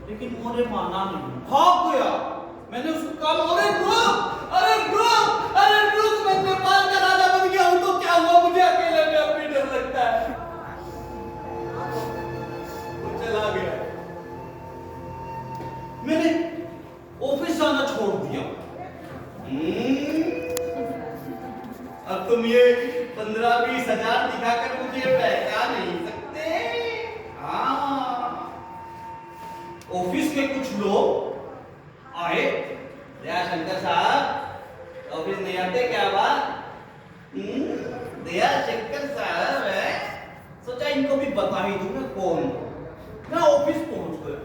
लेकिन उन्होंने माना नहीं, भाग गया। मैंने उसको कहा अरे रुक, अरे रुक, अरे रुक, मैं नेपाल का राजा बन गया हूं तो क्या हुआ, मुझे अकेले में अब भी डर लगता है। वो चला गया। मैंने ऑफिस जाना छोड़ दिया। अब तुम ये 15-20 हजार दिखाकर मुझे पहचान नहीं सकते। हाँ, ऑफिस के कुछ लोग आए, दया शंकर साहब ऑफिस नहीं आते क्या बात? दया शंकर साहब है, सोचा इनको भी बता ही दूं मैं कौन। मैं ऑफिस पहुंच गया।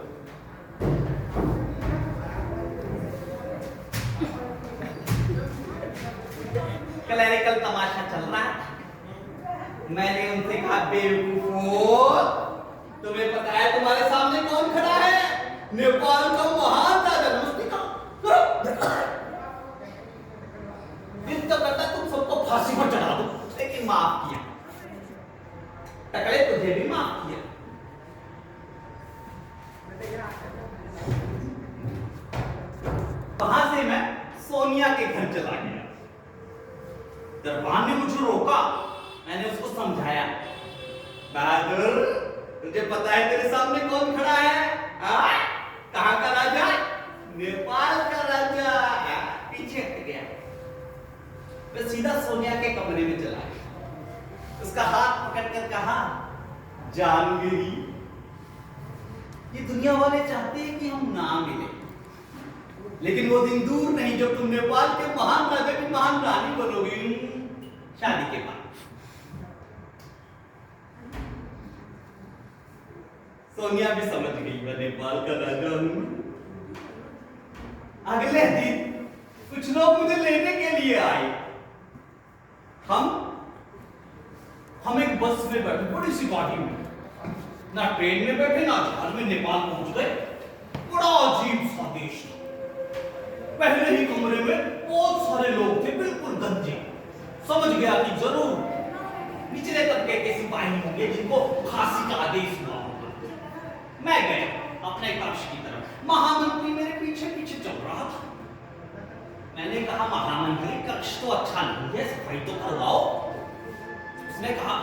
क्लैरिकल तमाशा चल रहा है। मैंने उनसे कहा बेवकूफो, तुम्हें पता है तुम्हारे सामने कौन खड़ा है? नेपाल का महान राजा। नमस्ते करो। दिल तो करता तुम सबको फांसी पर चढ़ा दो, लेकिन माफ किया। टकले तुझे भी माफ किया। वहां से मैं सोनिया के घर चला गया। दरबान ने मुझे रोका। मैंने उसको समझाया, बहादुर तुझे पता है तेरे सामने कौन खड़ा है? कहाँ का राजा? नेपाल का राजा। पीछे हट गया। मैं सीधा सोनिया के कमरे में चला गया। उसका हाथ पकड़कर कहा, जानगिरी, ये दुनिया वाले चाहते हैं कि हम ना मिले, लेकिन वो दिन दूर नहीं जब तुम नेपाल के महान राजा की महान रानी बनोगी, शादी के बाद। सोनिया भी समझ गई मैं नेपाल का राजा हूं। अगले दिन कुछ लोग मुझे लेने के लिए आए। हम एक बस में बैठे, बड़ी सी गाड़ी में, ना ट्रेन में बैठे ना जहाज में, नेपाल पहुंच गए। बड़ा अजीब सा देश। पहले ही कमरे में बहुत सारे लोग थे, बिल्कुल गंजे। समझ गया कि जरूर निचले तबके के सिपाही होंगे जिनको फांसी का आदेश हुआ होगा। मैं गया अपने कक्ष की तरफ। महामंत्री मेरे पीछे पीछे चल रहा था। मैंने कहा, महामंत्री कक्ष तो अच्छा नहीं है, सफाई तो करवाओ। उसने कहा,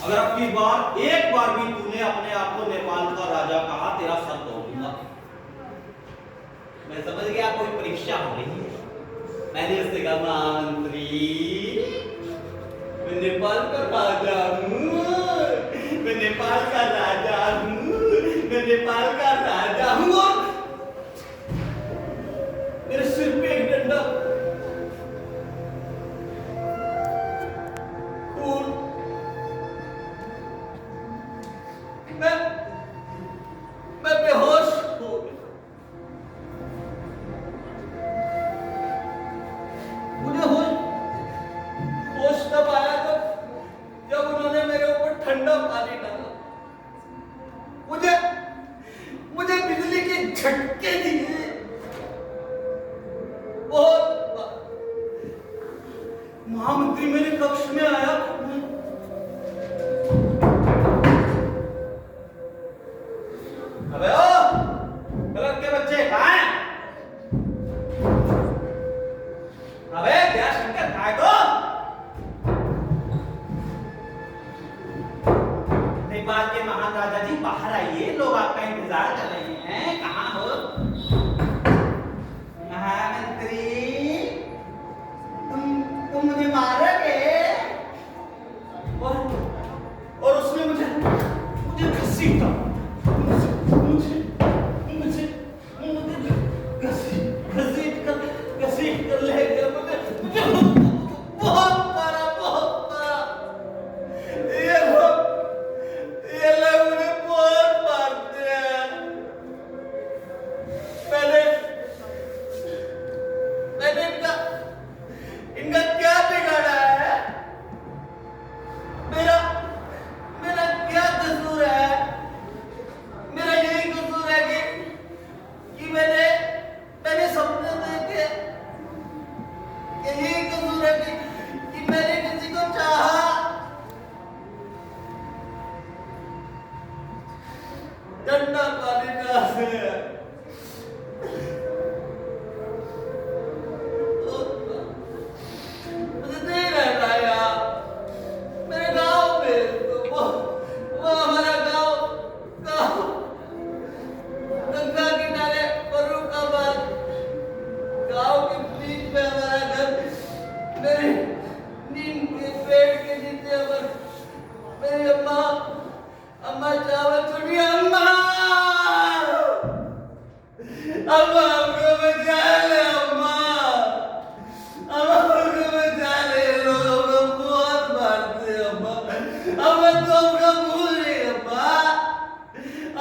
अगर अपनी बार एक बार भी तूने अपने आप को नेपाल का राजा कहा, तेरा सर तोड़ दूंगा। मैं समझ गया कोई परीक्षा हो रही है। मैंने उससे कहा, महामंत्री मैं नेपाल का राजा हूँ, मैं नेपाल का राजा हूँ, मैं नेपाल का राजा हूँ। मेरे सिर पे एक डंडा, खून। मैं बेहोश हो गया। मुझे होश तब आया जब उन्होंने मेरे ऊपर ठंडा पानी डाला। मुझे बिजली के झटके दिए। बहुत। महामंत्री मेरे कक्ष में आया। अबे ओ गलत के बच्चे कहाँ हैं? अबे क्या शंकर कहाँ है तो? नेपाल के महान राजा जी बाहर आइए, लोग आपका इंतजार कर रहे हैं। कहाँ हो? महामंत्री, तुम मुझे मारोगे? और उसने मुझे घसीटा। घसीट कर ले गया। मुझे बहुत मारा, बहुत मारा। ये लोग मुझे बहुत मारते हैं। मैंने इनका क्या बिगाड़ा है? ठंडा पानी कहाँ से है? मुझे नहीं रहना यार, मेरे गाँव में वो हमारा गाँव गंगा किनारे फर्रुखाबाद गाँव के बीच में हमारा घर। मेरे नीम के पेड़ के नीचे मेरी अम्मा चावल चुनी। अम्मा हमको बचा ले अम्मा, हमको बचा ले। लोग हमको बहुत मारते हैं अम्मा, अम्मा तो हमको भूल रही अम्मा,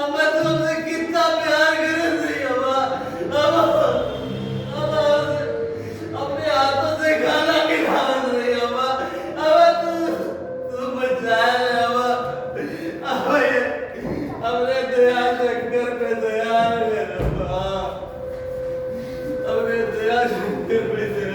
अम्मा तो हमसे कितना प्यार कर रही अम्मा, अम्मा अपने हाथों से खाना खिला रही अम्मा, अम्मा तू बचा ले अम्मा, अम्मा ये अपने दया शंकर पे दया है अम्मा, अपने दया शंकर पे दया